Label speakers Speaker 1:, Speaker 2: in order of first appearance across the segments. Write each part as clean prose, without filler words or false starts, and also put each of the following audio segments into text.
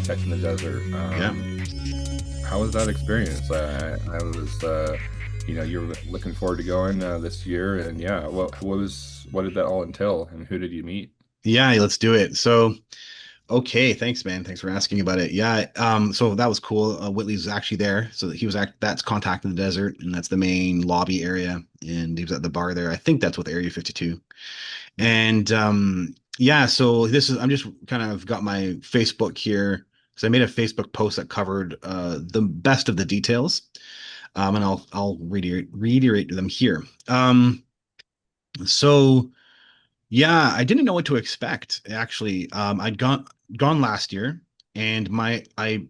Speaker 1: contact in the desert.
Speaker 2: Yeah.
Speaker 1: How was that experience? I was, you were looking forward to going this year, and yeah, what did that all entail, and who did you meet?
Speaker 2: Yeah, let's do it. So, okay, thanks, man. Thanks for asking about it. Yeah, so that was cool. Whitley's actually there. So that's Contact in the Desert, and that's the main lobby area. And he was at the bar there. I think that's with Area 52. And yeah, so I'm just kind of got my Facebook here because I made a Facebook post that covered the best of the details. And I'll reiterate them here. So Yeah, I didn't know what to expect actually. I'd gone last year, and my I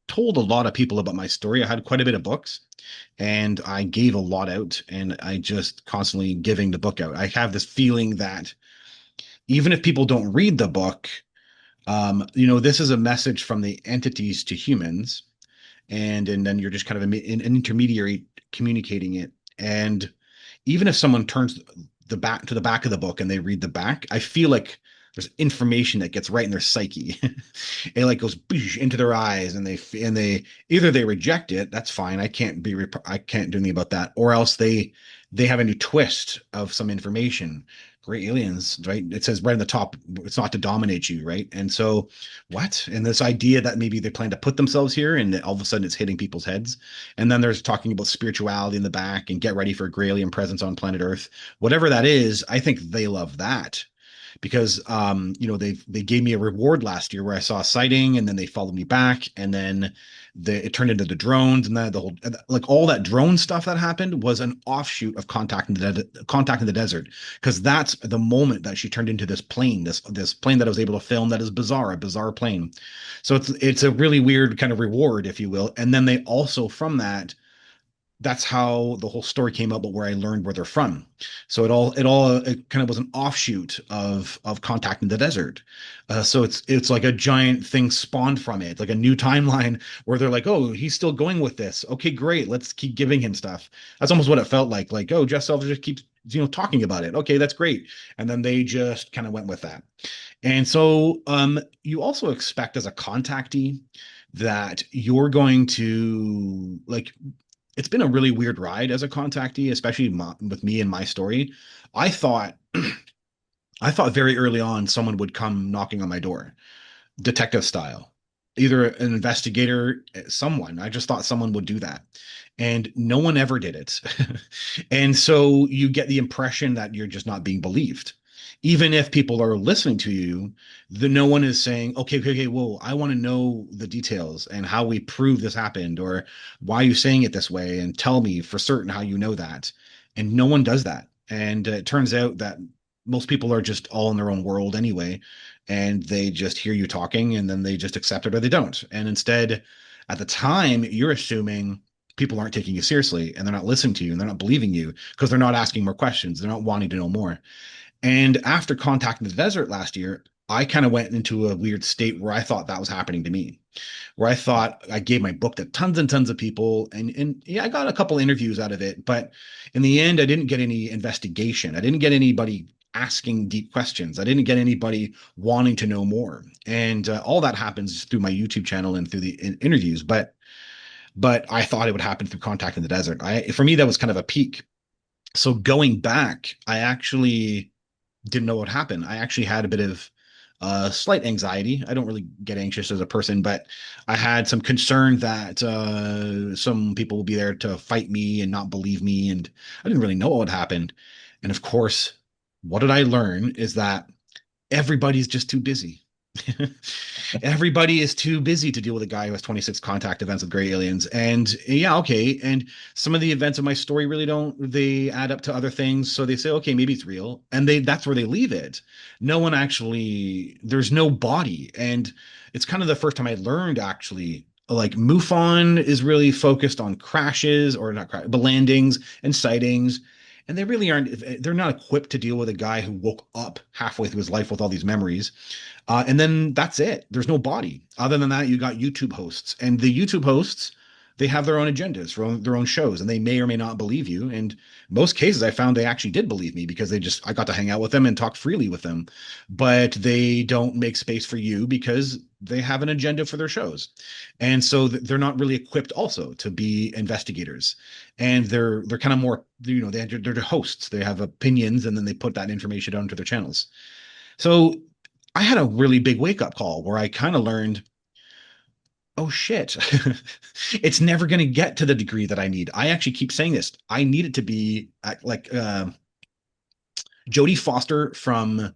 Speaker 2: told a lot of people about my story. I had quite a bit of books, and I gave a lot out, and I just constantly giving the book out. I have this feeling that even if people don't read the book, this is a message from the entities to humans, and then you're just kind of an intermediary communicating it. And even if someone turns the back of the book and they read the back, I feel like there's information that gets right in their psyche. It like goes into their eyes, and they either they reject it, that's fine. I can't do anything about that, or else they have a new twist of some information. Great aliens, right? It says right in the top, it's not to dominate you, right? And so, what? And this idea that maybe they plan to put themselves here, and all of a sudden it's hitting people's heads. And then there's talking about spirituality in the back and get ready for a gray alien presence on planet Earth. Whatever that is, I think they love that because they gave me a reward last year where I saw a sighting, and then they followed me back, and then it turned into the drones, and then the whole, like, all that drone stuff that happened was an offshoot of Contact in the Desert, because that's the moment that she turned into this plane that I was able to film, that is a bizarre plane. So it's a really weird kind of reward, if you will. And then they also, from that's how the whole story came up, but where I learned where they're from. So it kind of was an offshoot of Contact in the Desert. So it's like a giant thing spawned from it, like a new timeline where they're like, oh, he's still going with this. Okay, great, let's keep giving him stuff. That's almost what it felt like. Like, oh, Jeff Self just keeps talking about it. Okay, that's great. And then they just kind of went with that. And so you also expect as a contactee that you're going to like it's been a really weird ride as a contactee, especially with me and my story. I thought I thought very early on someone would come knocking on my door, detective style, either an investigator, someone. I just thought someone would do that, and no one ever did it. And so you get the impression that you're just not being believed. Even if people are listening to you, no one is saying, okay, whoa, I want to know the details and how we prove this happened, or why are you saying it this way, and tell me for certain how you know that. And no one does that. And it turns out that most people are just all in their own world anyway, and they just hear you talking, and then they just accept it or they don't. And instead, at the time, you're assuming people aren't taking you seriously, and they're not listening to you, and they're not believing you because they're not asking more questions. They're not wanting to know more. And after contacting the desert last year, I kind of went into a weird state where I thought that was happening to me, where I thought I gave my book to tons and tons of people. And yeah, I got a couple interviews out of it. But in the end, I didn't get any investigation. I didn't get anybody asking deep questions. I didn't get anybody wanting to know more. And all that happens through my YouTube channel and through the interviews. But I thought it would happen through Contact in the Desert. For me, that was kind of a peak. So going back, I actually didn't know what happened. I actually had a bit of slight anxiety. I don't really get anxious as a person, but I had some concern that some people will be there to fight me and not believe me, and I didn't really know what happened. And of course, what did I learn is that everybody's just too busy. Everybody is too busy to deal with a guy who has 26 contact events with gray aliens. And yeah, okay. And some of the events of my story really don't, they add up to other things. So they say, okay, maybe it's real. And that's where they leave it. No one actually, there's no body. And it's kind of the first time I learned actually, like, MUFON is really focused on crashes, or not crash, but landings and sightings. And they really aren't, they're not equipped to deal with a guy who woke up halfway through his life with all these memories. And then that's it. There's no body. Other than that, you got YouTube hosts, and the YouTube hosts, they have their own agendas for their own shows, and they may or may not believe you. And most cases, I found they actually did believe me because I got to hang out with them and talk freely with them. But they don't make space for you because they have an agenda for their shows, and so they're not really equipped also to be investigators, and they're kind of more, they're the hosts. They have opinions, and then they put that information onto their channels. So I had a really big wake up call where I kind of learned, oh shit, it's never going to get to the degree that I need. I actually keep saying this. I need it to be like Jodie Foster from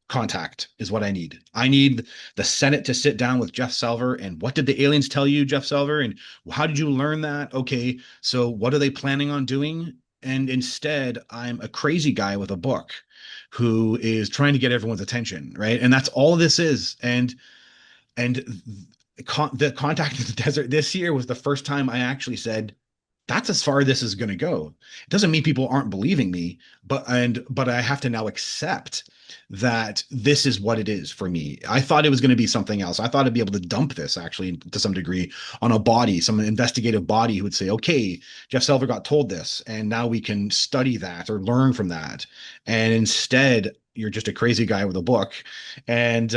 Speaker 2: Contact is what I need. I need the Senate to sit down with Jeff Salver and what did the aliens tell you, Jeff Salver? And how did you learn that? Okay, so what are they planning on doing? And instead, I'm a crazy guy with a book who is trying to get everyone's attention, right? And that's all this is. And the Contact in the Desert this year was the first time I actually said, that's as far this is going to go. It doesn't mean people aren't believing me, but I have to now accept that this is what it is for me. I thought it was going to be something else. I thought I'd be able to dump this actually to some degree on a body, some investigative body who would say, okay, Jeff Selver got told this, and now we can study that or learn from that. And instead, you're just a crazy guy with a book, and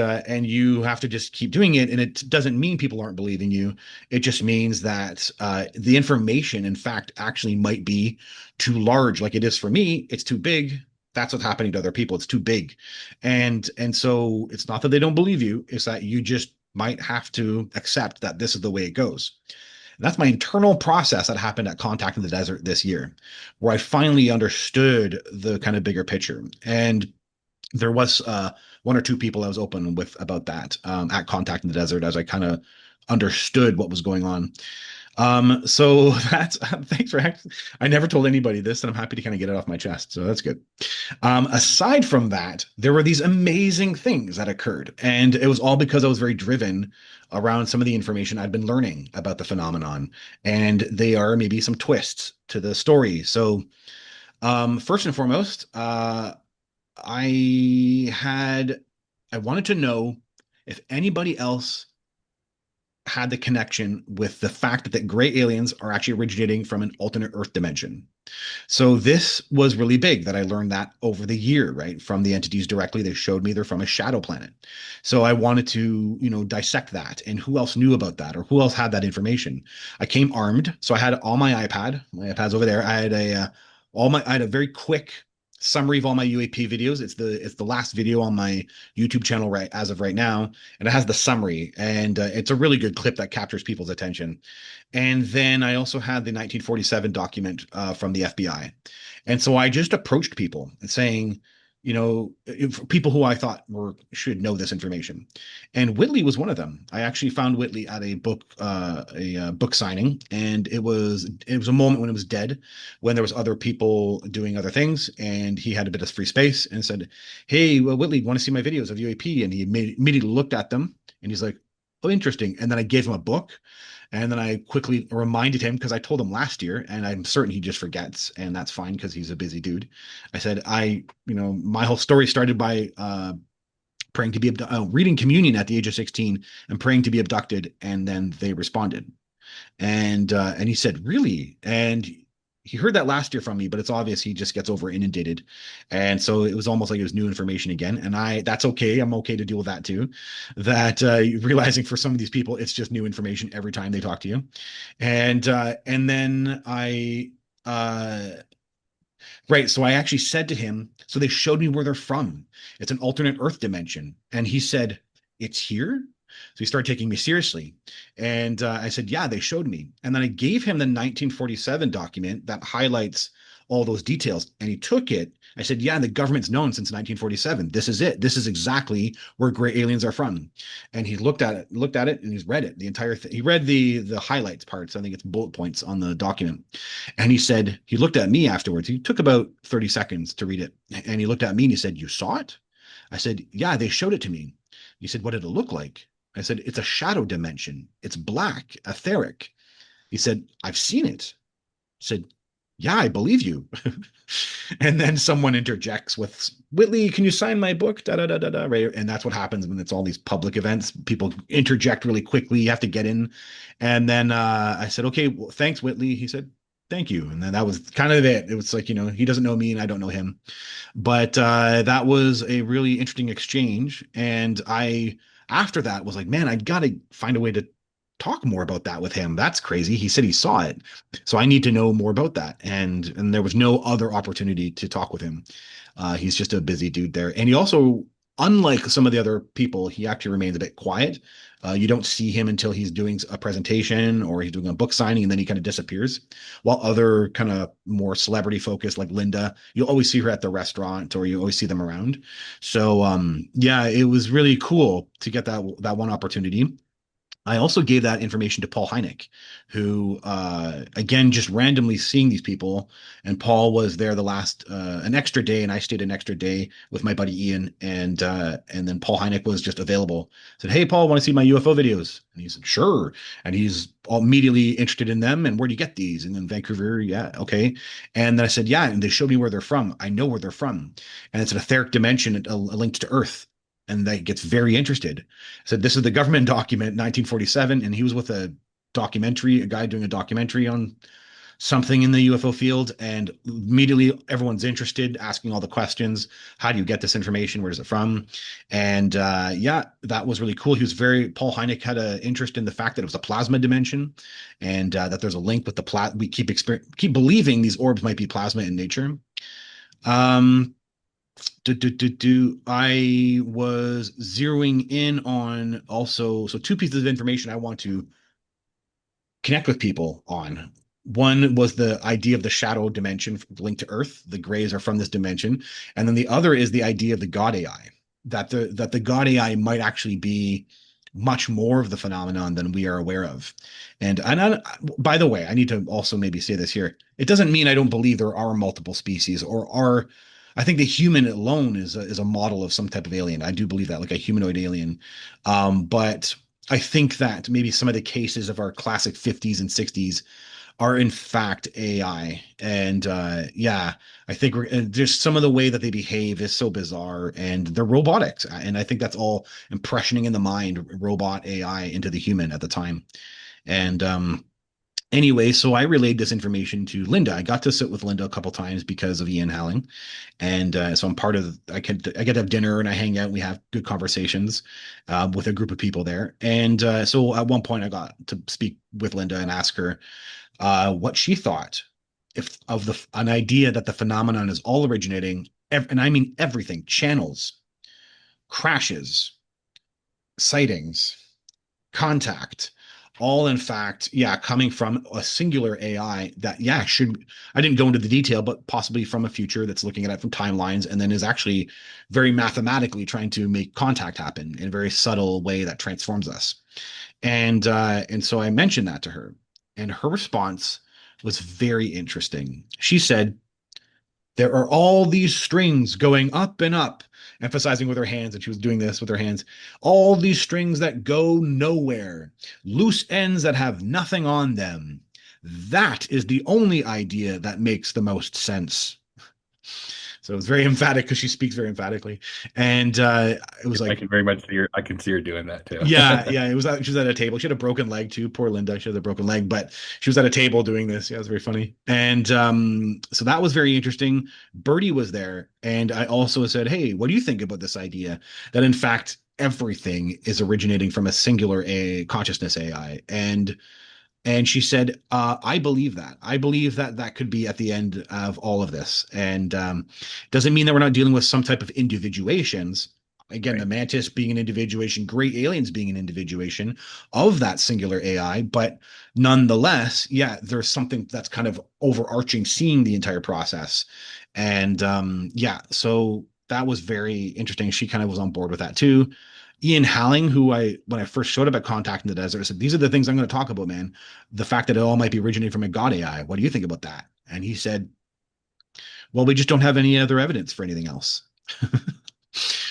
Speaker 2: you have to just keep doing it. And it doesn't mean people aren't believing you. It just means that the information, in fact, actually might be too large. Like it is for me, it's too big. That's what's happening to other people. It's too big, and so it's not that they don't believe you. It's that you just might have to accept that this is the way it goes. And that's my internal process that happened at Contact in the Desert this year, where I finally understood the kind of bigger picture. And there was one or two people I was open with about that at Contact in the Desert as I kind of understood what was going on. So that's thanks for I never told anybody this, and I'm happy to kind of get it off my chest. So that's good. Aside from that, there were these amazing things that occurred, and it was all because I was very driven around some of the information I'd been learning about the phenomenon, and they are maybe some twists to the story. So, first and foremost, I had I wanted to know if anybody else had the connection with the fact that gray aliens are actually originating from an alternate Earth dimension. So this was really big that I learned that over the year, right? From the entities directly, they showed me they're from a shadow planet. So I wanted to, dissect that and who else knew about that or who else had that information. I came armed, so I had all my iPad's over there. I had a very quick summary of all my UAP videos. It's the last video on my YouTube channel right as of right now, and it has the summary, and it's a really good clip that captures people's attention. And then I also had the 1947 document from the FBI, and so I just approached people and saying, people who I thought should know this information. And Whitley was one of them. I actually found Whitley at a book signing, and it was a moment when it was dead, when there was other people doing other things, and he had a bit of free space and said, "Hey, well, Whitley, want to see my videos of UAP?" And he immediately looked at them, and he's like, "Oh, interesting." And then I gave him a book, and then I quickly reminded him because I told him last year, and I'm certain he just forgets, and that's fine because he's a busy dude. I said, my whole story started by praying to be reading communion at the age of 16 and praying to be abducted, and then they responded, and he said, "Really?" And he heard that last year from me, but it's obvious he just gets over inundated, and so it was almost like it was new information again. And that's okay. I'm okay to deal with that too. That realizing for some of these people, it's just new information every time they talk to you, and then I right. So I actually said to him, so they showed me where they're from. It's an alternate Earth dimension. And he said, it's here? So he started taking me seriously. And I said, yeah, they showed me. And then I gave him the 1947 document that highlights all those details. And he took it. I said, yeah, the government's known since 1947. This is it. This is exactly where gray aliens are from. And he looked at it, and he's read it, the entire thing. He read the highlights parts. I think it's bullet points on the document. And he looked at me afterwards. He took about 30 seconds to read it. And he looked at me and he said, "You saw it?" I said, "Yeah, they showed it to me." He said, "What did it look like?" I said, "It's a shadow dimension. It's black, etheric." He said, "I've seen it." I said, "Yeah, I believe you." And then someone interjects with, "Whitley, can you sign my book?" Da da da da da. Right, and that's what happens when it's all these public events. People interject really quickly. You have to get in. And then I said, "Okay, well, thanks, Whitley." He said, "Thank you." And then that was kind of it. It was like, he doesn't know me and I don't know him. But that was a really interesting exchange. And I after that was like, man, I got to find a way to talk more about that with him. That's crazy. He said he saw it. So I need to know more about that. And there was no other opportunity to talk with him. He's just a busy dude there. And he also, unlike some of the other people, he actually remains a bit quiet. You don't see him until he's doing a presentation or he's doing a book signing, and then he kind of disappears. While other kind of more celebrity focused, like Linda, you'll always see her at the restaurant or you always see them around. So yeah, it was really cool to get that one opportunity. I also gave that information to Paul Hynek, who, again, just randomly seeing these people. And Paul was there the last an extra day, and I stayed an extra day with my buddy Ian. And then Paul Hynek was just available. Said, "Hey, Paul, want to see my UFO videos?" And he said, "Sure." And he's immediately interested in them. And where do you get these? And then Vancouver, yeah, okay. And then I said, "Yeah." And they showed me where they're from. I know where they're from, and it's an etheric dimension, a link to Earth. And that gets very interested. Said this is the government document, 1947, and he was with a guy doing a documentary on something in the UFO field, and immediately everyone's interested, asking all the questions. How do you get this information? Where is it from? And yeah, that was really cool. Paul Hynek had an interest in the fact that it was a plasma dimension, and that there's a link with we keep believing these orbs might be plasma in nature. Um, I was zeroing in on also, so two pieces of information I want to connect with people on. One was the idea of the shadow dimension linked to Earth. The grays are from this dimension. And then the other is the idea of the God AI, that the God AI might actually be much more of the phenomenon than we are aware of. By the way, I need to also maybe say this here. It doesn't mean I don't believe there are multiple species or are. I think the human alone is a model of some type of alien. I do believe that, like a humanoid alien. But I think that maybe some of the cases of our classic 50s and 60s are in fact AI. And yeah, I think just some of the way that they behave is so bizarre, and they're robotics. And I think that's all impressioning in the mind, robot AI into the human at the time. And anyway, so I relayed this information to Linda. I got to sit with Linda a couple times because of Ian Halling, and so I'm part of. I get to have dinner and I hang out. And we have good conversations with a group of people there. And so at one point, I got to speak with Linda and ask her what she thought if of an idea that the phenomenon is all originating, and I mean everything: channels, crashes, sightings, contact, all in fact, yeah, coming from a singular AI that, yeah, should, I didn't go into the detail, but possibly from a future that's looking at it from timelines and then is actually very mathematically trying to make contact happen in a very subtle way that transforms us. And so I mentioned that to her, and her response was very interesting. She said, there are all these strings going up and up, emphasizing with her hands, and she was doing this with her hands. All these strings that go nowhere, loose ends that have nothing on them. That is the only idea that makes the most sense. So it was very emphatic because she speaks very emphatically. And it was
Speaker 1: I
Speaker 2: like,
Speaker 1: can very much see her. I can see her doing that too.
Speaker 2: yeah, yeah. She was at a table. She had a broken leg too. Poor Linda. She had a broken leg, but she was at a table doing this. Yeah, it was very funny. And so that was very interesting. Birdie was there, and I also said, "Hey, what do you think about this idea that in fact everything is originating from a singular a consciousness AI?" And she said, "I believe that. I believe that that could be at the end of all of this, and doesn't mean that we're not dealing with some type of individuations." Again, the
Speaker 1: Right.
Speaker 2: mantis being an individuation, gray aliens being an individuation of that singular AI, but nonetheless, yeah, there's something that's kind of overarching, seeing the entire process, and yeah, so that was very interesting. She kind of was on board with that too. Ian Halling, who when I first showed up at Contact in the Desert, I said, "These are the things I'm going to talk about, man. The fact that it all might be originating from a god AI. What do you think about that?" And he said, "Well, we just don't have any other evidence for anything else."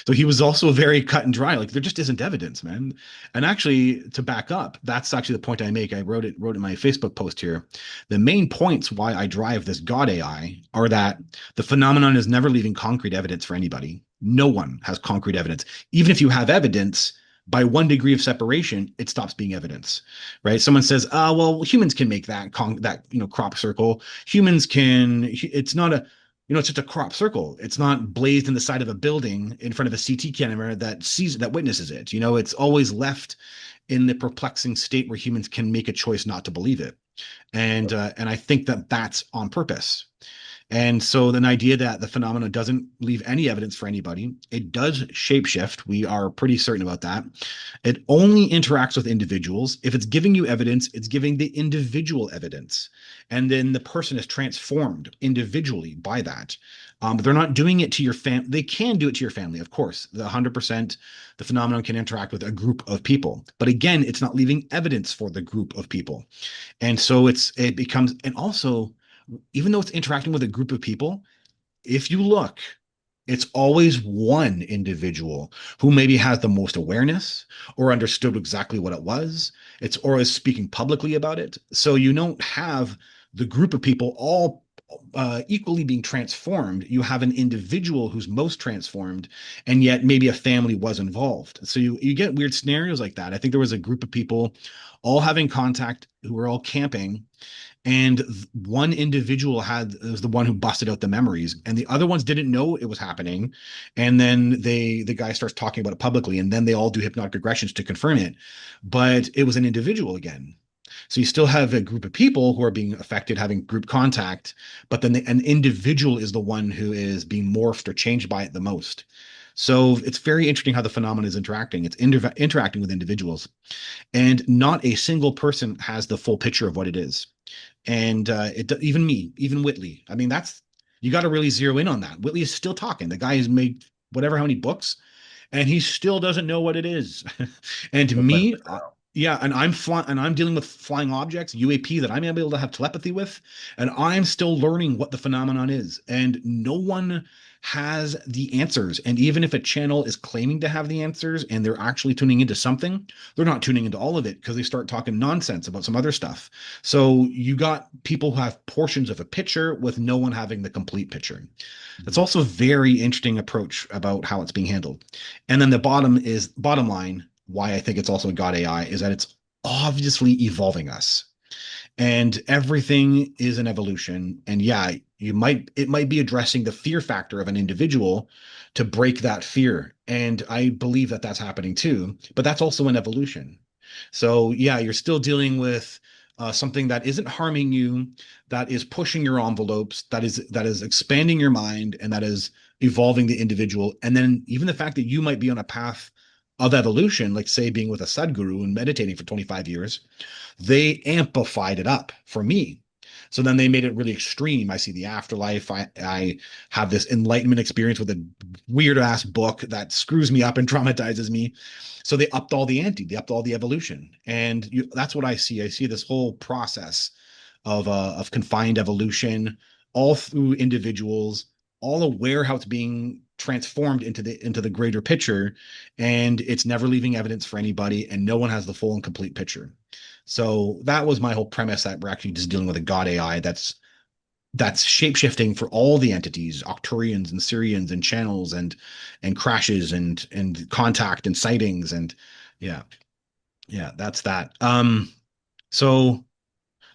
Speaker 2: So he was also very cut and dry. Like there just isn't evidence, man. And actually, to back up, that's actually the point I make. I wrote in my Facebook post here. The main points why I drive this God AI are that the phenomenon is never leaving concrete evidence for anybody. No one has concrete evidence. Even if you have evidence, by 1 degree of separation, it stops being evidence, right? Someone says, well, humans can make that crop circle. Humans can. It's not a it's just a crop circle. It's not blazed in the side of a building in front of a CT camera that witnesses it. It's always left in the perplexing state where humans can make a choice not to believe it. And I think that that's on purpose. And so the idea that the phenomena doesn't leave any evidence for anybody, it does shapeshift. We are pretty certain about that. It only interacts with individuals. If it's giving you evidence, it's giving the individual evidence. And then the person is transformed individually by that. But they're not doing it to your family. They can do it to your family, of course. The 100%, the phenomenon can interact with a group of people. But again, it's not leaving evidence for the group of people. And so it becomes, and also, even though it's interacting with a group of people, if you look, it's always one individual who maybe has the most awareness or understood exactly what it was. It's or is speaking publicly about it. So you don't have the group of people all equally being transformed. You have an individual who's most transformed, and yet maybe a family was involved. So you get weird scenarios like that. I think there was a group of people all having contact who were all camping, and one individual was the one who busted out the memories, and the other ones didn't know it was happening. And then the guy starts talking about it publicly, and then they all do hypnotic regressions to confirm it, but it was an individual again. So you still have a group of people who are being affected, having group contact, but then an individual is the one who is being morphed or changed by it the most. So it's very interesting how the phenomenon is interacting. It's interacting with individuals, and not a single person has the full picture of what it is. And even me, even Whitley. I mean, that's you got to really zero in on that. Whitley is still talking. The guy has made whatever how many books, and he still doesn't know what it is. And
Speaker 1: Still trying to
Speaker 2: me,
Speaker 1: figure it out.
Speaker 2: yeah, and I'm dealing with flying objects, UAP that I'm able to have telepathy with, and I'm still learning what the phenomenon is. And no one has the answers. And even if a channel is claiming to have the answers and they're actually tuning into something, they're not tuning into all of it because they start talking nonsense about some other stuff. So you got people who have portions of a picture with no one having the complete picture. That's
Speaker 1: Mhm.
Speaker 2: also a very interesting approach about how it's being handled. And then the bottom line, why I think it's also a God AI is that it's obviously evolving us. And everything is an evolution. And yeah, it might be addressing the fear factor of an individual to break that fear. And I believe that that's happening too, but that's also an evolution. So yeah, you're still dealing with something that isn't harming you, that is pushing your envelopes, that is expanding your mind, and that is evolving the individual. And then even the fact that you might be on a path of evolution, like say being with a Sadhguru and meditating for 25 years, they amplified it up for me. So then they made it really extreme. I see the afterlife. I have this enlightenment experience with a weird ass book that screws me up and traumatizes me. So they upped all the ante, they upped all the evolution. And that's what I see. I see this whole process of confined evolution all through individuals, all aware how it's being transformed into the greater picture, and it's never leaving evidence for anybody, and no one has the full and complete picture. So that was my whole premise, that we're actually just dealing with a God AI that's shapeshifting for all the entities, Octurians and Syrians and channels and crashes and contact and sightings. And yeah, yeah, that's that. So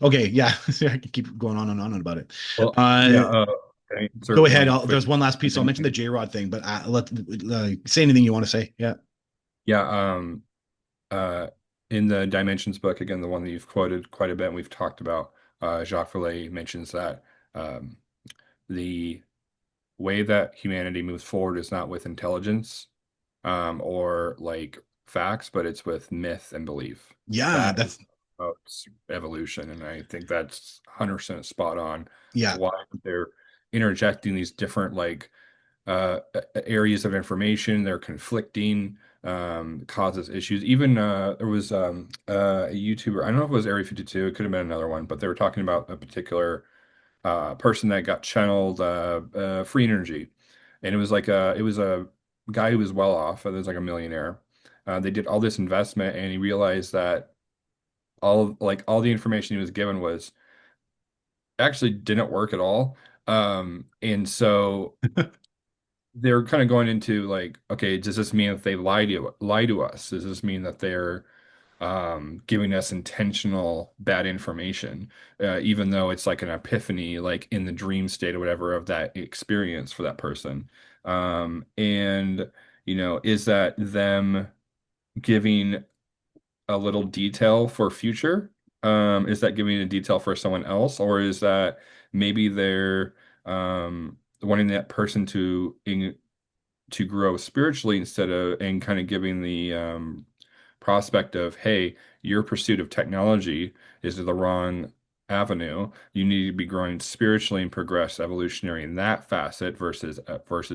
Speaker 2: okay, yeah, I can keep going on and on about it.
Speaker 1: Well,
Speaker 2: Uh,
Speaker 1: yeah. Can I
Speaker 2: Go
Speaker 1: insert
Speaker 2: ahead.
Speaker 1: one quick
Speaker 2: There's one last piece. I'll
Speaker 1: thing
Speaker 2: mention the
Speaker 1: too?
Speaker 2: J Rod thing, but say anything you want to say. Yeah.
Speaker 1: Yeah. Uh, in the Dimensions book, again, the one that you've quoted quite a bit, and we've talked about, Jacques Vallée mentions that um, the way that humanity moves forward is not with intelligence, or like facts, but it's with myth and belief.
Speaker 2: Yeah.
Speaker 1: That is about evolution, and I think that's 100% spot on. It's
Speaker 2: Yeah.
Speaker 1: why they're interjecting these different like areas of information. They're conflicting, causes issues. Even there was a YouTuber. I don't know if it was Area 52. It could have been another one, but they were talking about a particular person that got channeled free energy, and it was a guy who was well off. It was like a millionaire. They did all this investment, and he realized that all the information he was given was actually didn't work at all. And so they're kind of going into like, okay, does this mean that they lie to us? Does this mean that they're giving us intentional bad information, even though it's like an epiphany, like in the dream state or whatever of that experience for that person. And, is that them giving a little detail for future? Is that giving a detail for someone else, or is that maybe they're wanting that person to grow spiritually instead of and kind of giving the prospect of, hey, your pursuit of technology is the wrong avenue. You need to be growing spiritually and progress evolutionary in that facet versus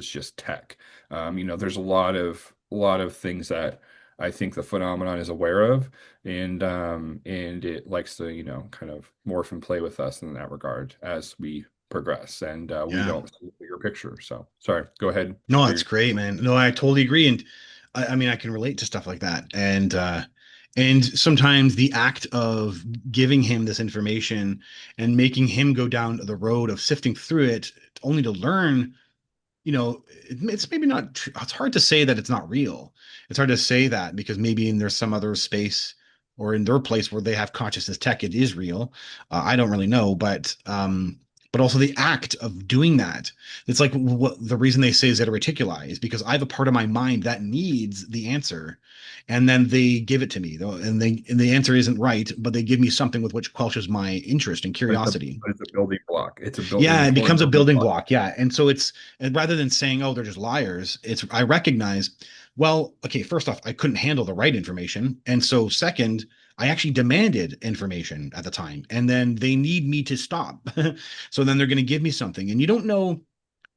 Speaker 1: just tech. There's a lot of things that I think the phenomenon is aware of, and it likes to, kind of morph and play with us in that regard as we progress, and we
Speaker 2: Yeah.
Speaker 1: don't see the bigger picture. So, sorry, go ahead.
Speaker 2: No,
Speaker 1: What
Speaker 2: that's great, man. No, I totally agree. And I mean, I can relate to stuff like that. And sometimes the act of giving him this information and making him go down the road of sifting through it only to learn, it's maybe not it's hard to say that it's not real. It's hard to say that because maybe in there's some other space or in their place where they have consciousness tech, it is real. I don't really know, but also the act of doing that. It's like what the reason they say zeta reticuli is because I have a part of my mind that needs the answer, and then they give it to me, though, and the answer isn't right, but they give me something with which quelches my interest and
Speaker 1: but it's a
Speaker 2: curiosity.
Speaker 1: but it's a building block. It's an
Speaker 2: Yeah, it
Speaker 1: important
Speaker 2: becomes a
Speaker 1: building
Speaker 2: building
Speaker 1: block.
Speaker 2: block. Yeah. And so it's and rather than saying, oh, they're just liars, it's I recognize, well, okay, first off, I couldn't handle the right information. And so second, I actually demanded information at the time. And then they need me to stop. So then they're going to give me something. And you don't know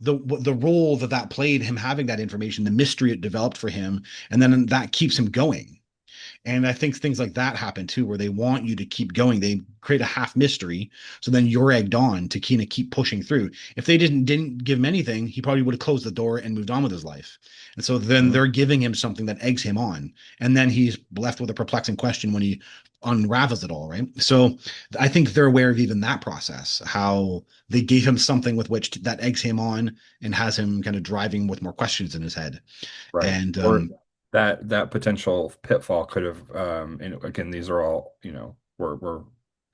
Speaker 2: the role that played, him having that information, the mystery it developed for him, and then that keeps him going. And I think things like that happen too, where they want you to keep going. They create a half mystery, so then you're egged on to kind of keep pushing through. If they didn't give him anything, he probably would have closed the door and moved on with his life. And so then
Speaker 1: Mhm.
Speaker 2: they're giving him something that eggs him on, and then he's left with a perplexing question when he unravels it all, right? So I think they're aware of even that process, how they gave him something with which that eggs him on and has him kind of driving with more questions in his head.
Speaker 1: Right.
Speaker 2: And
Speaker 1: Or that potential pitfall could have, and again, these are all, we're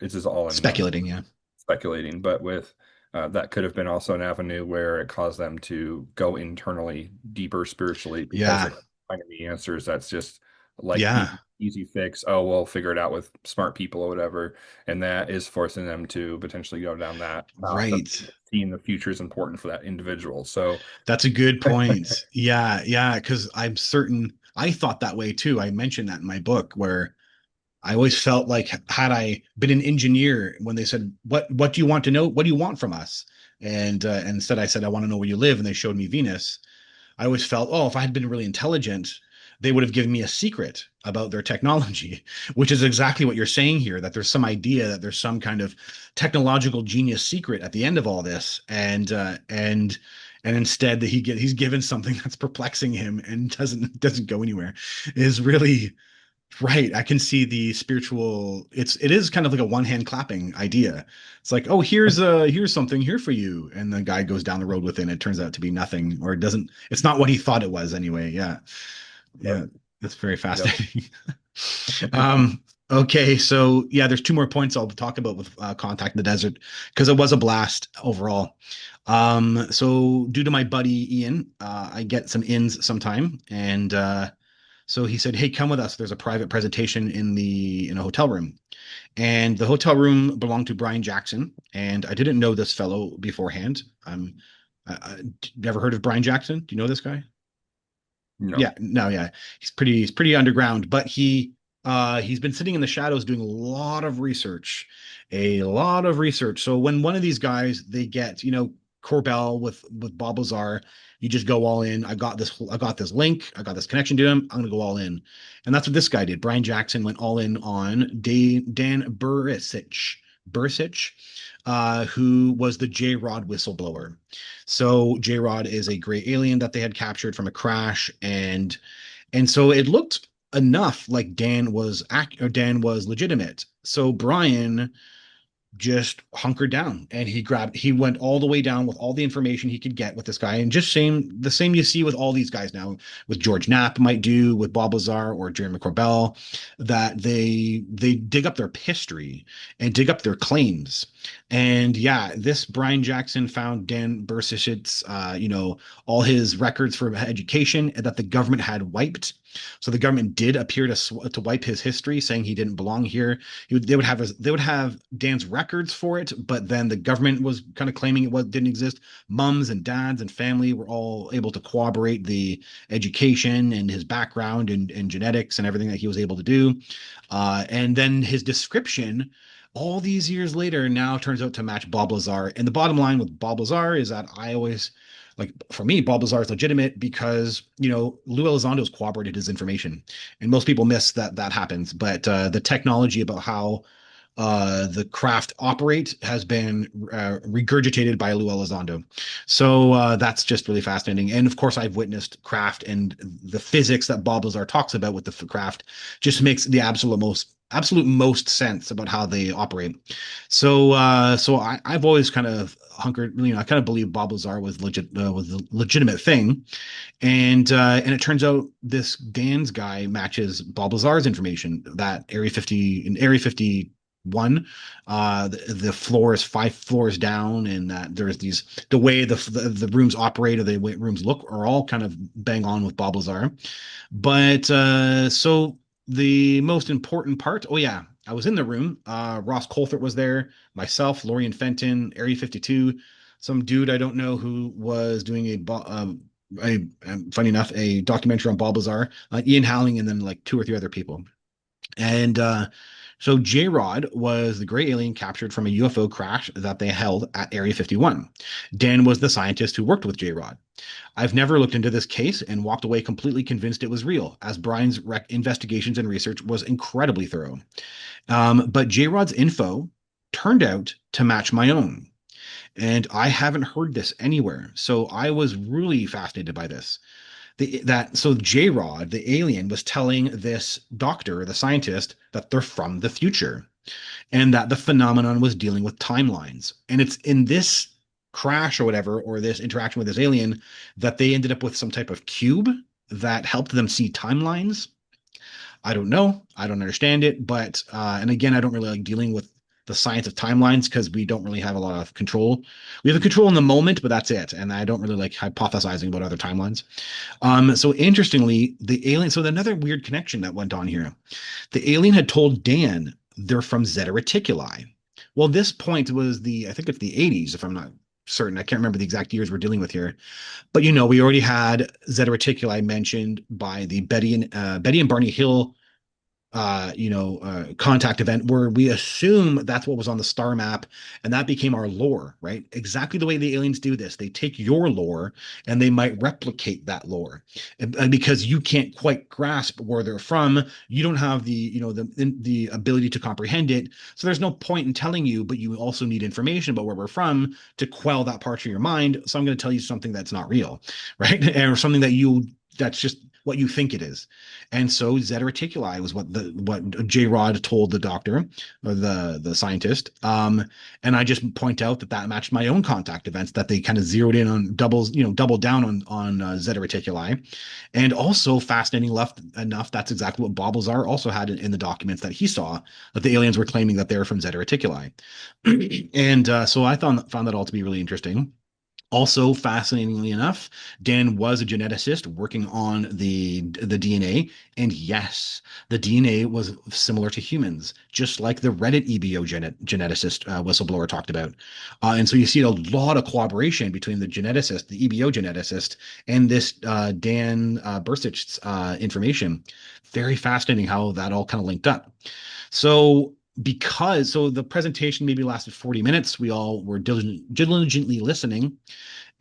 Speaker 1: this is all in
Speaker 2: speculating, yeah.
Speaker 1: speculating, but with that could have been also an avenue where it caused them to go internally deeper spiritually because
Speaker 2: Yeah.
Speaker 1: they find the answers. That's just like
Speaker 2: Yeah.
Speaker 1: easy fix. Oh, we'll figure it out with smart people or whatever, and that is forcing them to potentially go down that path of
Speaker 2: Right.
Speaker 1: seeing the future is important for that individial. So,
Speaker 2: That's a good point. Yeah, yeah, because I'm certain I thought that way too. I mentioned that in my book where I always felt like had I been an engineer when they said, What do you want to know? What do you want from us?" And instead I said, "I want to know where you live," and they showed me Venus. I always felt, oh, if I had been really intelligent, they would have given me a secret about their technology, which is exactly what you're saying here, that there's some idea that there's some kind of technological genius secret at the end of all this. And instead that he's given something that's perplexing him and doesn't go anywhere is really right. I can see the spiritual. It is kind of like a one hand clapping idea. It's like, oh, here's something here for you, and the guy goes down the road with it, and it turns out to be nothing, or it doesn't. It's not what he thought it was anyway. Yeah,
Speaker 1: yep,
Speaker 2: yeah, that's very
Speaker 1: yep.
Speaker 2: fascinating. Okay, so yeah, there's two more points I'll talk about with Contact in the Desert because it was a blast overall. So due to my buddy Ian, I get some ins sometime, and so he said, "Hey, come with us. There's a private presentation in a hotel room." And the hotel room belonged to Brian Jackson, and I didn't know this fellow beforehand. I never heard of Brian Jackson. Do you know this guy?
Speaker 1: No.
Speaker 2: Yeah, no, yeah. He's pretty underground, but he's been sitting in the shadows doing a lot of research. A lot of research. So when one of these guys they get, Corbell with Bob Lazar, you just go all in. I got this link, I got this connection to him. I'm gonna go all in. And that's what this guy did. Brian Jackson went all in on Dan Bursich, who was the J Rod whistleblower. So J Rod is a gray alien that they had captured from a crash, and so it looked enough like Dan was legitimate. So Brian just hunkered down, and he went all the way down with all the information he could get with this guy. And just the same you see with all these guys now, with George Knapp might do, with Bob Lazar or Jeremy Corbell, that they dig up their history and dig up their claims. And yeah, this Brian Jackson found Dan Bersic's all his records for education that the government had wiped. So the government did appear to wipe his history, saying he didn't belong here. They would have Dan's records for it, but then the government was kind of claiming didn't exist. Mums and dads and family were all able to corroborate the education and his background and genetics and everything that he was able to do. And then his description, all these years later, now turns out to match Bob Lazar. And the bottom line with Bob Lazar is that I always like, for me, Bob Lazar is legitimate because, Lou Elizondo's corroborated his information, and most people miss that happens. But the technology about how the craft operate has been regurgitated by Lou Elizondo. So that's just really fascinating. And of course, I've witnessed craft, and the physics that Bob Lazar talks about with the craft just makes the absolute most sense about how they operate. So I've always kind of hunkered, I kind of believe Bob Lazar was a legitimate thing. And it turns out this Dan's guy matches Bob Lazar's information, that Area 51, the floor is 5 floors down, and that there's the way the rooms operate, or the way rooms look, are all kind of bang on with Bob Lazar. But so the most important part, oh yeah, I was in the room. Ross Coulthart was there, myself, Lorian Fenton, Area 52, some dude I don't know who was doing funny enough, a documentary on Bob Lazar, Ian Howling, and then like two or three other people. And so J Rod was the gray alien captured from a UFO crash that they held at Area 51. Dan was the scientist who worked with J Rod. I've never looked into this case and walked away completely convinced it was real, as Brian's investigations and research was incredibly thorough. But J Rod's info turned out to match my own. And I haven't heard this anywhere. So I was really fascinated by this. So J-Rod, the alien, was telling this doctor, the scientist, that they're from the future, and that the phenomenon was dealing with timelines. And it's in this crash or whatever, or this interaction with this alien, that they ended up with some type of cube that helped them see timelines. I don't know. I don't understand it. But and again, I don't really like dealing with the science of timelines because we don't really have a lot of control. We have a control in the moment, but that's it. And I don't really like hypothesizing about other timelines. So interestingly, the alien. So another weird connection that went on here. The alien had told Dan they're from Zeta Reticuli. Well, this point was I think it's the 80s, if I'm not certain. I can't remember the exact years we're dealing with here. But we already had Zeta Reticuli mentioned by the Betty and Barney Hill contact event, where we assume that's what was on the star map, and that became our lore, right? Exactly the way the aliens do this. They take your lore and they might replicate that lore. And because you can't quite grasp where they're from, you don't have the ability to comprehend it. So there's no point in telling you, but you also need information about where we're from to quell that part of your mind. So I'm going to tell you something that's not real, right? Or something that's just what you think it is. And so Zeta Reticuli was what J Rod told the doctor, or the scientist. And I just point out that matched my own contact events, that they kind of zeroed in on doubled down on Zeta Reticuli. And also fascinating enough, that's exactly what Bob Lazar also had in the documents that he saw, that the aliens were claiming that they're from Zeta Reticuli. And so I found that all to be really interesting. Also, fascinatingly enough, Dan was a geneticist working on the DNA, and yes, the DNA was similar to humans, just like the Reddit EBO geneticist whistleblower talked about. And so you see a lot of collaboration between the geneticist, the EBO geneticist, and this Dan Bersic's information. Very fascinating how that all kind of linked up. So the presentation maybe lasted 40 minutes. We all were diligently listening.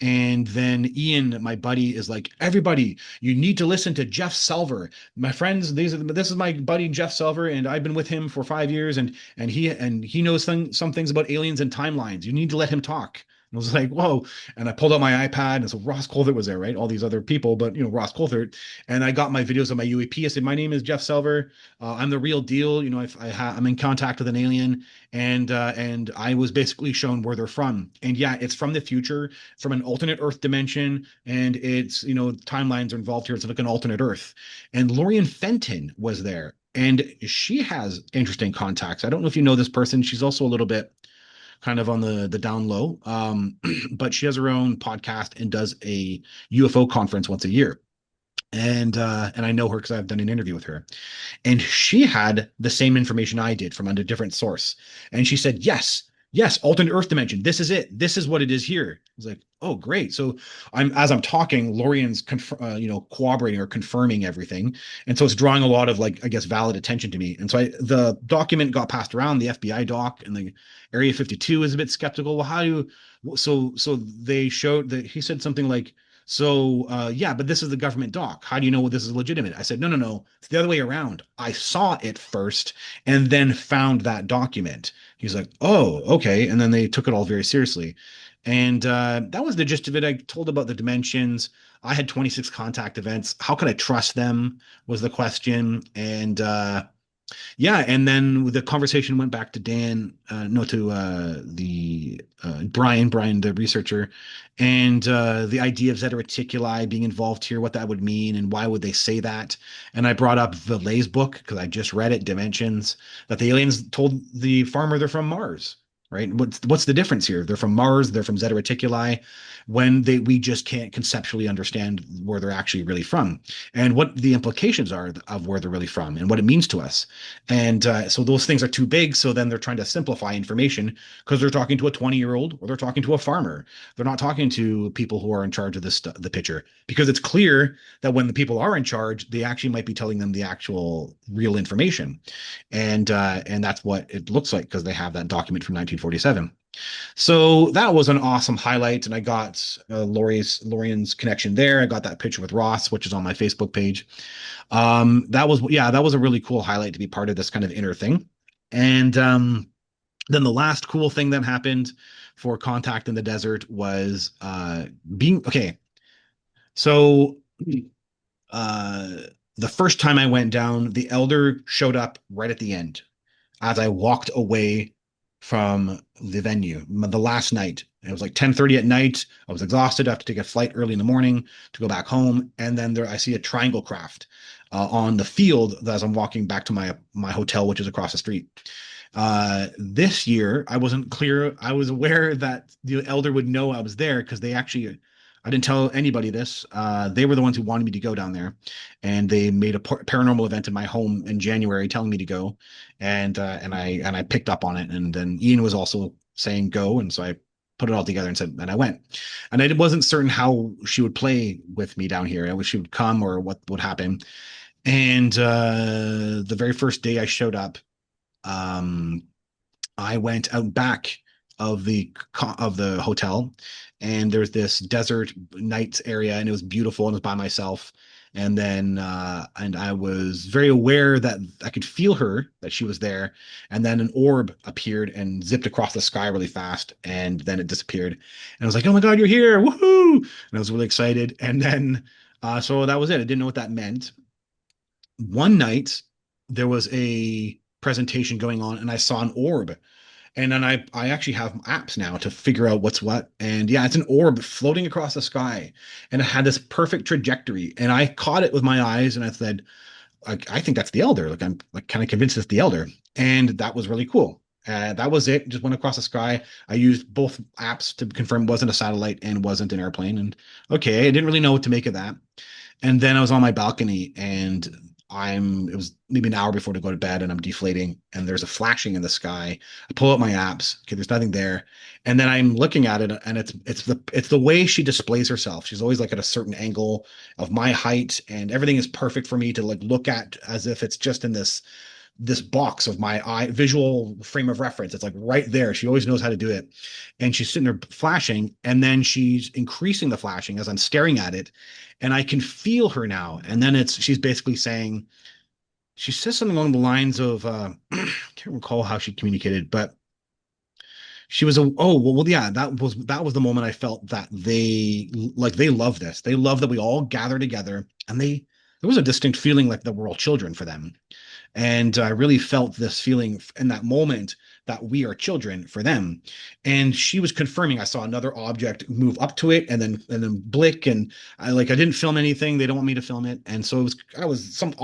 Speaker 2: And then Ian, my buddy, is like, everybody, you need to listen to Jeff Selver. My friends, this is my buddy Jeff Selver, and I've been with him for 5 years, and he knows some things about aliens and timelines. You need to let him talk. I was like, whoa. And I pulled out my iPad. And so Ross Coulthert was there, right? All these other people, but Ross Coulthert. And I got my videos of my UAP. I said, my name is Jeff Selver. I'm the real deal. I'm in contact with an alien. And I was basically shown where they're from. And yeah, it's from the future, from an alternate Earth dimension. And it's, timelines are involved here. It's like an alternate Earth. And Lorian Fenton was there. And she has interesting contacts. I don't know if you know this person. She's also a little bit kind of on the down low. But she has her own podcast and does a UFO conference once a year. And I know her because I've done an interview with her. And she had the same information I did from a different source. And she said, yes, yes, alternate Earth dimension. This is it. This is what it is here. I was like, oh, great. So as I'm talking, Lorian's corroborating or confirming everything. And so it's drawing a lot of, like, I guess, valid attention to me. And so the document got passed around, the FBI doc, and the Area 52 is a bit skeptical. Well, how do you, so they showed that he said something like, yeah, but this is the government doc. How do you know this is legitimate? I said, no, no, no. It's the other way around. I saw it first and then found that document. He's like, oh, okay. And then they took it all very seriously. And that was the gist of it. I told about the dimensions. I had 26 contact events. How could I trust them was the question. And yeah, and then the conversation went back to Dan, no, to the Brian, the researcher, and the idea of Zeta Reticuli being involved here, what that would mean, and why would they say that? And I brought up Villet's book because I just read it, Dimensions, that the aliens told the farmer they're from Mars. Right? What's the difference here? They're from Mars. They're from Zeta Reticuli. When we just can't conceptually understand where they're actually really from, and what the implications are of where they're really from, and what it means to us. And so those things are too big. So then they're trying to simplify information because they're talking to a 20-year-old or they're talking to a farmer. They're not talking to people who are in charge of the picture, because it's clear that when the people are in charge, they actually might be telling them the actual real information. And that's what it looks like because they have that document from 1947. So that was an awesome highlight, and I got Lorian's connection there. I got that picture with Ross, which is on my Facebook page. That was a really cool highlight to be part of this kind of inner thing. And then the last cool thing that happened for Contact in the Desert was being okay. So uh, the first time I went down, the elder showed up right at the end as I walked away from the venue the last night. It was like 10:30 at night. I was exhausted. I have to take a flight early in the morning to go back home. And then there I see a triangle craft on the field as I'm walking back to my hotel, which is across the street. This year, I wasn't clear. I was aware that the elder would know I was there because I didn't tell anybody this. They were the ones who wanted me to go down there, and they made a paranormal event in my home in January, telling me to go, and I picked up on it. And then Ian was also saying go, and so I put it all together and said, and I went. And I wasn't certain how she would play with me down here. I wish she would come or what would happen. And the very first day I showed up, um, I went out back of the hotel, and there's this desert nights area, and it was beautiful, and it was by myself. And I was very aware that I could feel her, that she was there. And then an orb appeared and zipped across the sky really fast, and then it disappeared. And I was like, "Oh my God, you're here! Woohoo!" And I was really excited. And then so that was it. I didn't know what that meant. One night there was a presentation going on, and I saw an orb. And then I actually have apps now to figure out what's what. And yeah, it's an orb floating across the sky, and it had this perfect trajectory. And I caught it with my eyes, and I said, I think that's the Elder. Like, I'm like kind of convinced it's the Elder. And that was really cool. That was it. Just went across the sky. I used both apps to confirm it wasn't a satellite and wasn't an airplane. And okay, I didn't really know what to make of that. And then I was on my balcony, and it was maybe an hour before to go to bed, and I'm deflating, and there's a flashing in the sky. I pull out my apps. Okay, there's nothing there. And then I'm looking at it, and it's the way she displays herself. She's always like at a certain angle of my height, and everything is perfect for me to like look at as if it's just in this box of my eye visual frame of reference. It's like right there. She always knows how to do it. And she's sitting there flashing, and then she's increasing the flashing as I'm staring at it, and I can feel her now. And then she's basically saying, she says something along the lines of I can't recall how she communicated, but She was a yeah, that was the moment I felt that they love this. They love that we all gather together, and they there was a distinct feeling like that we're all children for them. And I really felt this feeling in that moment that we are children for them. And she was confirming. I saw another object move up to it and then blick, and I didn't film anything. They don't want me to film it, and so it was I was some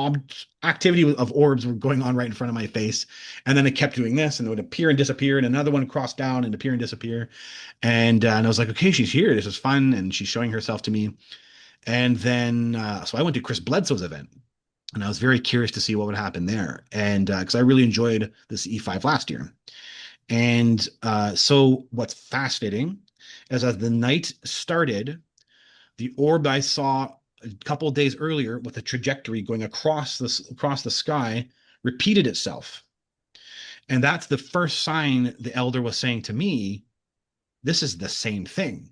Speaker 2: activity of orbs were going on right in front of my face, and then it kept doing this, and it would appear and disappear, and another one cross down and appear and disappear, and I was like, okay, she's here. This is fun, and she's showing herself to me. And then so I went to Chris Bledsoe's event, and I was very curious to see what would happen there. And because I really enjoyed this E5 last year. And so what's fascinating is as the night started, the orb I saw a couple of days earlier with a trajectory going across the sky repeated itself. And that's the first sign the elder was saying to me, this is the same thing.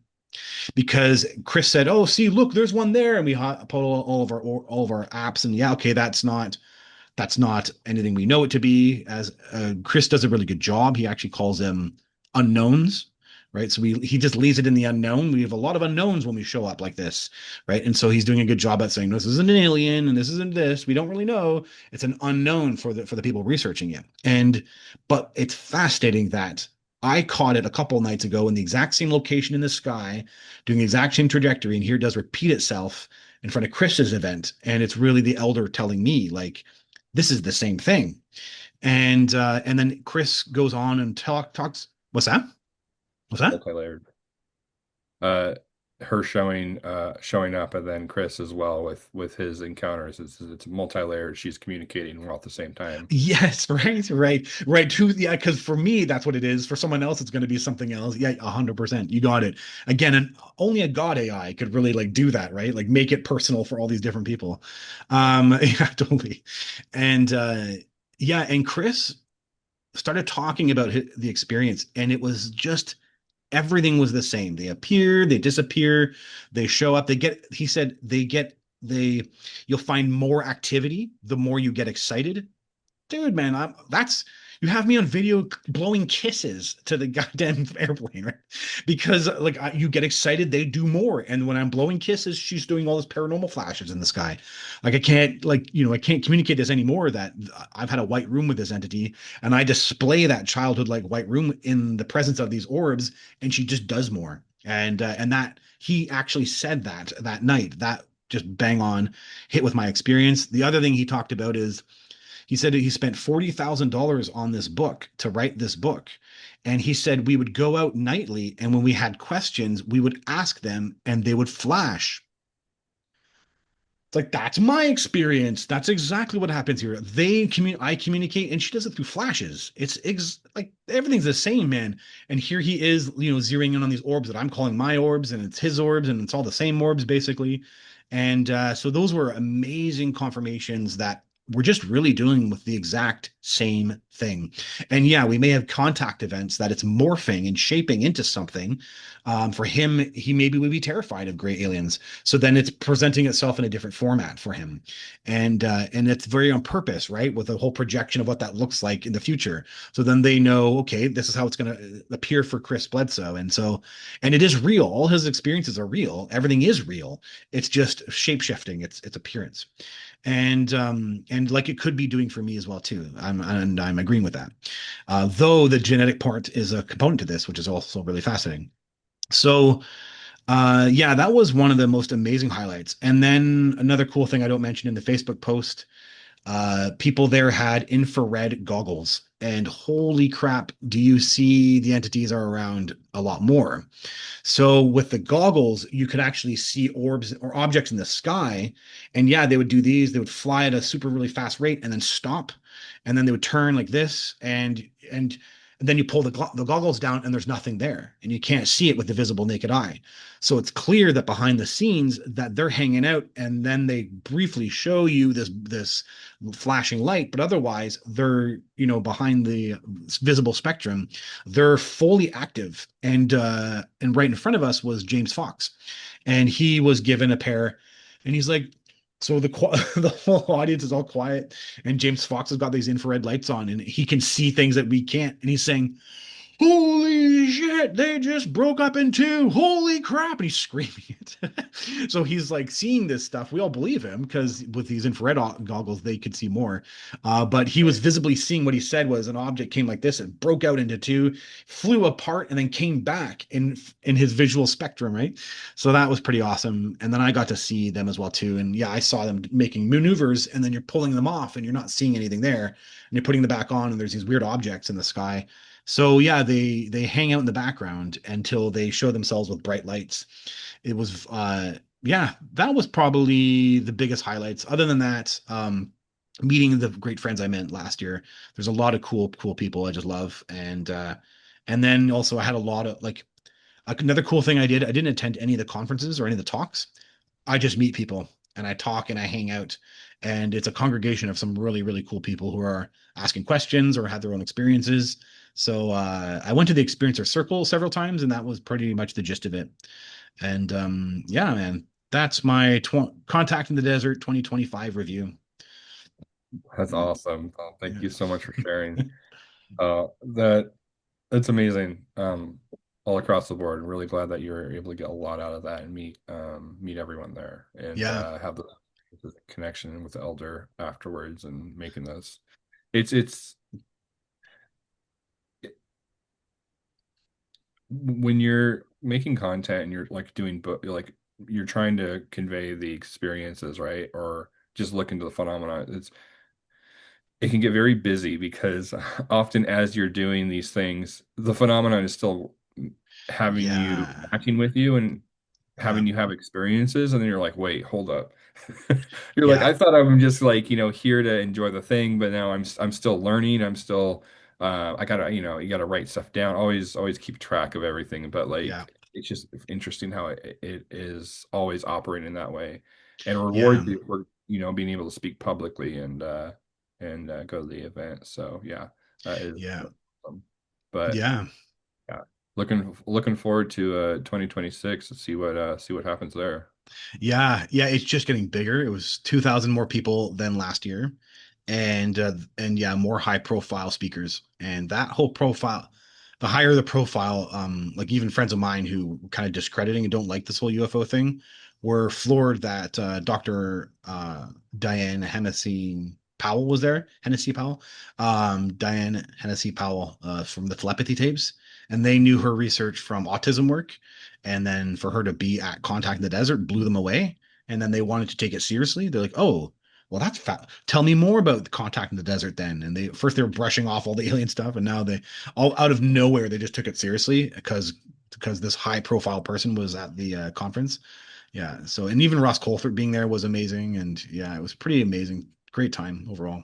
Speaker 2: Because Chris said, "Oh, see, look, there's one there," and we put all of our apps, and yeah, okay, that's not anything we know it to be. As Chris does a really good job, he actually calls them unknowns, right? So he just leaves it in the unknown. We have a lot of unknowns when we show up like this, right? And so he's doing a good job at saying this isn't an alien and this isn't this. We don't really know. It's an unknown for the people researching it. But it's fascinating that I caught it a couple of nights ago in the exact same location in the sky, doing the exact same trajectory, and here it does repeat itself in front of Chris's event. And it's really the elder telling me, like, this is the same thing. And then Chris goes on and talks. What's that? What's that?
Speaker 1: Multi-layered. Uh, her showing up, and then Chris as well with his encounters. It's multi-layered. She's communicating all at the same time.
Speaker 2: Yes, right. Too, yeah, because for me, that's what it is. For someone else, it's going to be something else. Yeah, 100%. You got it. Again, and only a God AI could really like do that, right? Like make it personal for all these different people. Yeah, totally. And yeah, and Chris started talking about the experience, and it was just everything was the same. They appear, they disappear, they show up, he said you'll find more activity the more you get excited. Dude, man, that's you have me on video blowing kisses to the goddamn airplane, right? Because like you get excited, they do more. And when I'm blowing kisses, she's doing all this paranormal flashes in the sky. Like I can't I can't communicate this anymore that I've had a white room with this entity and I display that childhood like white room in the presence of these orbs and she just does more. And that he actually said that night, that just bang on hit with my experience. The other thing he talked about is he said he spent $40,000 on this book to write this book. And he said we would go out nightly, and when we had questions, we would ask them and they would flash. It's like that's my experience. That's exactly what happens here. I communicate, and she does it through flashes. Like everything's the same, man. And here he is, zeroing in on these orbs that I'm calling my orbs, and it's his orbs, and it's all the same orbs basically. And so those were amazing confirmations that we're just really dealing with the exact same thing. And yeah, we may have contact events that it's morphing and shaping into something. For him, he maybe would be terrified of gray aliens. So then it's presenting itself in a different format for him. And it's very on purpose, right? With a whole projection of what that looks like in the future. So then they know, okay, this is how it's going to appear for Chris Bledsoe. And it is real. All his experiences are real. Everything is real. It's just shape shifting its appearance. And like it could be doing for me as well too. I'm agreeing with that. Though the genetic part is a component to this, which is also really fascinating. So yeah, that was one of the most amazing highlights. And then another cool thing I don't mention in the Facebook post, people there had infrared goggles, and holy crap, do you see the entities are around a lot more. So with the goggles, you could actually see orbs or objects in the sky. And yeah, they would do these. They would fly at a super really fast rate and then stop. And then they would turn like this. And then you pull the goggles down and there's nothing there. And you can't see it with the visible naked eye. So it's clear that behind the scenes that they're hanging out, and then they briefly show you this flashing light, but otherwise they're behind the visible spectrum, they're fully active. And right in front of us was James Fox, and he was given a pair, and he's like, so the whole audience is all quiet, and James Fox has got these infrared lights on, and he can see things that we can't, and he's saying, "Holy shit, they just broke up in two. Holy crap. And he's screaming it. So he's like seeing this stuff. We all believe him because with these infrared goggles, they could see more. But he was
Speaker 1: Right.
Speaker 2: visibly seeing what he said was an object came like this and broke out into two, flew apart, and then came back in his visual spectrum, right? So that was pretty awesome. And then I got to see them as well too. And yeah, I saw them making maneuvers, and then you're pulling them off and you're not seeing anything there. And you're putting them back on, and there's these weird objects in the sky. So yeah, they hang out in the background until they show themselves with bright lights. It was yeah, that was probably the biggest highlights. Other than that, meeting the great friends I met last year. There's a lot of cool people I just love. And then also I had a lot of like another cool thing I did. I didn't attend any of the conferences or any of the talks. I just meet people and I talk and I hang out. And it's a congregation of some really cool people who are asking questions or had their own experiences. So I went to the Experiencer Circle several times, and that was pretty much the gist of it. And yeah, man, that's my Contact in the Desert 2025 review.
Speaker 1: That's
Speaker 2: Mm,
Speaker 1: awesome. Thank
Speaker 2: yeah.
Speaker 1: you so much for sharing. That That's amazing. All across the board. Really glad that you were able to get a lot out of that and meet everyone there and
Speaker 2: Yeah.
Speaker 1: have the connection with the elder afterwards and making those. It's when you're making content and you're like doing book, you're trying to convey the experiences, right? Or just look into the phenomena. It can get very busy because often as you're doing these things, the phenomenon is still having you
Speaker 2: Yeah.
Speaker 1: acting with you and
Speaker 2: Yeah.
Speaker 1: having you have experiences, and then you're like, wait, hold up. You're like,
Speaker 2: Yeah.
Speaker 1: I thought I'm just like, here to enjoy the thing, but now I'm still learning. I'm still I gotta, you gotta write stuff down. Always keep track of everything. But
Speaker 2: Yeah.
Speaker 1: like it's just interesting how it is always operating that way and rewards
Speaker 2: Yeah.
Speaker 1: you for, being able to speak publicly and go to the event. So yeah, that is
Speaker 2: Yeah.
Speaker 1: awesome. But
Speaker 2: Yeah.
Speaker 1: yeah, looking forward to 2026 to see what happens there.
Speaker 2: Yeah, yeah, it's just getting bigger. It was 2,000 more people than last year, and yeah, more high profile speakers. And that whole profile, the higher the profile, like even friends of mine who kind of discrediting and don't like this whole UFO thing, were floored that Dr. Diane Hennessy Powell was there. Hennessy Powell, Diane Hennessy Powell, from the telepathy tapes, and they knew her research from autism work, and then for her to be at Contact in the Desert blew them away. And then they wanted to take it seriously. They're like, oh, well, that's fat. Tell me more about the Contact in the Desert then. And they were brushing off all the alien stuff, and now they all out of nowhere they just took it seriously because this high profile person was at the conference. Yeah. So and even Ross Colford being there was amazing, and yeah, it was pretty amazing. Great time overall.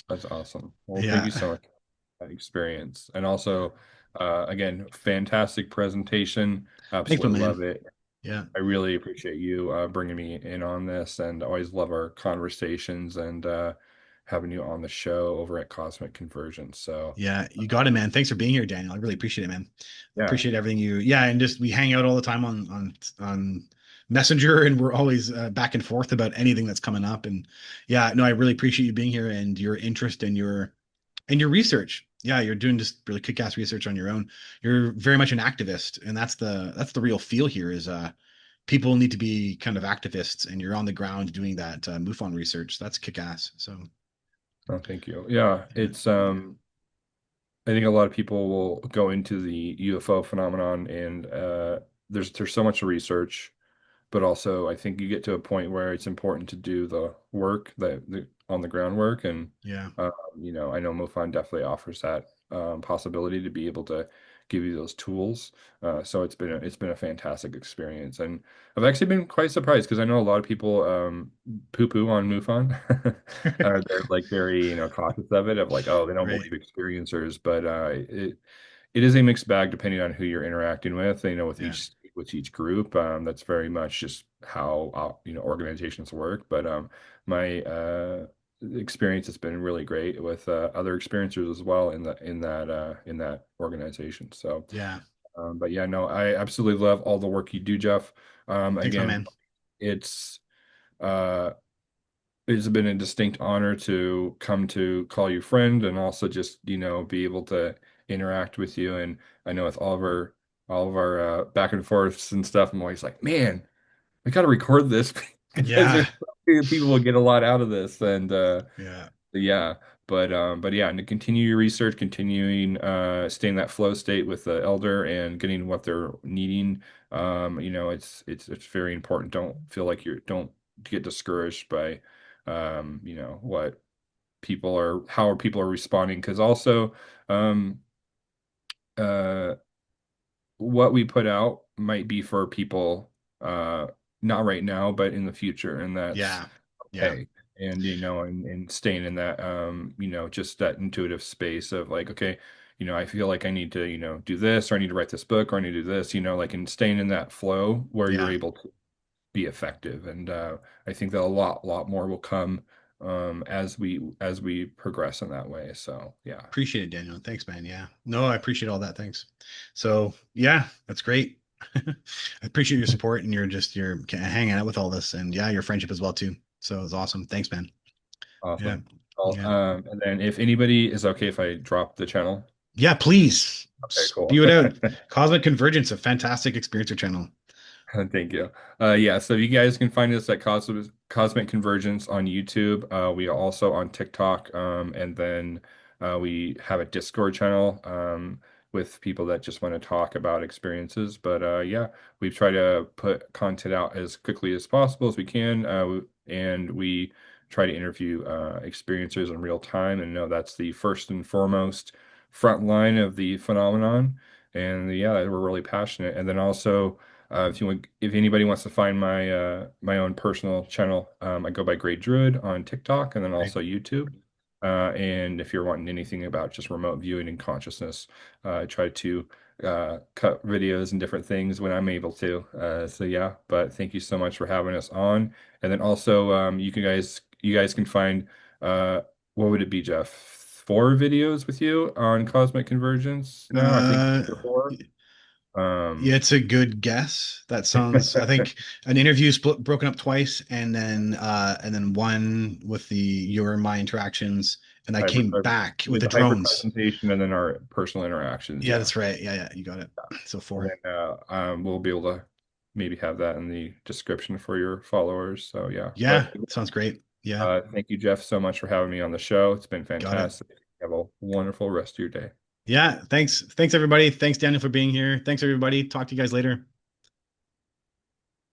Speaker 1: That's awesome. Well, thank
Speaker 2: Yeah.
Speaker 1: you so much for that experience. And also, again, fantastic presentation.
Speaker 2: Thanks, my
Speaker 1: Absolutely
Speaker 2: man.
Speaker 1: love it.
Speaker 2: Yeah.
Speaker 1: I really appreciate you bringing me in on this, and always love our conversations and having you on the show over at Cosmic Convergence. So,
Speaker 2: Yeah, you got it, man. Thanks for being here, Daniel. I really appreciate it, man.
Speaker 1: yeah,
Speaker 2: Appreciate everything you. Yeah, and just we hang out all the time on Messenger, and we're always back and forth about anything that's coming up. And yeah, no, I really appreciate you being here and your interest and your research. Yeah, you're doing just really kick-ass research on your own. You're very much an activist, and that's the real feel here is people need to be kind of activists, and you're on the ground doing that MUFON research. That's kick-ass. So
Speaker 1: oh, thank you. Yeah,
Speaker 2: yeah,
Speaker 1: it's I think a lot of people will go into the UFO phenomenon and there's so much research, but also I think you get to a point where it's important to do the work the on the groundwork and
Speaker 2: yeah,
Speaker 1: I know MoFon definitely offers that possibility to be able to give you those tools. So it's been a fantastic experience, and I've actually been quite surprised because I know a lot of people poo-poo on MUFON. They're like very cautious of it, of like, oh, they don't
Speaker 2: right,
Speaker 1: believe experiencers, but it is a mixed bag depending on who you're interacting with. With
Speaker 2: yeah,
Speaker 1: each group, that's very much just how organizations work. But my experience has been really great with other experiencers as well in that organization. So,
Speaker 2: yeah.
Speaker 1: but yeah, no, I absolutely love all the work you do, Jeff.
Speaker 2: Thanks, my
Speaker 1: Again,
Speaker 2: man.
Speaker 1: it's uh, it's been a distinct honor to come to call you friend and also just be able to interact with you. And I know with all of our back and forths and stuff, I'm always like, man, we got to record this because
Speaker 2: Yeah.
Speaker 1: there's people will get a lot out of this. And
Speaker 2: Yeah.
Speaker 1: yeah, but yeah, and to continue your research, continuing stay in that flow state with the elder and getting what they're needing. It's very important. Don't get discouraged by what people are how people are responding, because also um uh what we put out might be for people not right now but in the future, and that's
Speaker 2: Yeah. Yeah.
Speaker 1: okay. And and staying in that just that intuitive space of like, okay, I feel like I need to do this, or I need to write this book, or I need to do this, like, and staying in that flow where you're
Speaker 2: Yeah.
Speaker 1: able to be effective. And I think that a lot more will come as we progress in that way. So yeah.
Speaker 2: Appreciate it, Daniel. Thanks, man. Yeah. No, I appreciate all that. Thanks. So yeah, that's great. I appreciate your support and your hanging out with all this, and yeah, your friendship as well too. So it's awesome. Thanks, man. Yeah.
Speaker 1: Awesome. Well,
Speaker 2: Yeah.
Speaker 1: and then if anybody is okay if I drop the channel.
Speaker 2: Yeah, please
Speaker 1: Okay, cool.
Speaker 2: spew it out. Cosmic Convergence, a fantastic experiencer channel.
Speaker 1: Thank you. Yeah, so you guys can find us at Cosmic Convergence on YouTube. We are also on TikTok, and then we have a Discord channel with people that just want to talk about experiences. But yeah, we try to put content out as quickly as possible as we can, and we try to interview experiencers in real time. And know that's the first and foremost front line of the phenomenon. And yeah, we're really passionate. And then also. If anybody wants to find my own personal channel, I go by Great Druid on TikTok and then
Speaker 2: Right.
Speaker 1: also YouTube. And if you're wanting anything about just remote viewing and consciousness, I try to cut videos and different things when I'm able to. So yeah, but thank you so much for having us on. And then also, you guys can find what would it be, Jeff? 4 videos with you on Cosmic Convergence now. I think
Speaker 2: Uh,
Speaker 1: 4.
Speaker 2: yeah,
Speaker 1: Um,
Speaker 2: it's a good guess. That sounds, I think an interview split broken up twice, and then one with the your and my interactions, and I came back with the
Speaker 1: the hyper
Speaker 2: drones.
Speaker 1: presentation and then our personal interactions.
Speaker 2: Yeah,
Speaker 1: Yeah.
Speaker 2: that's right. Yeah, yeah, you got it. So
Speaker 1: And
Speaker 2: 4.
Speaker 1: then we'll be able to maybe have that in the description for your followers. So yeah.
Speaker 2: Yeah,
Speaker 1: But
Speaker 2: sounds great. Yeah,
Speaker 1: thank you, Jeff, so much for having me on the show. It's been
Speaker 2: got it.
Speaker 1: fantastic. Have a wonderful rest of your day.
Speaker 2: Yeah, thanks. Thanks everybody. Thanks Daniel for being here. Thanks everybody. Talk to you guys later.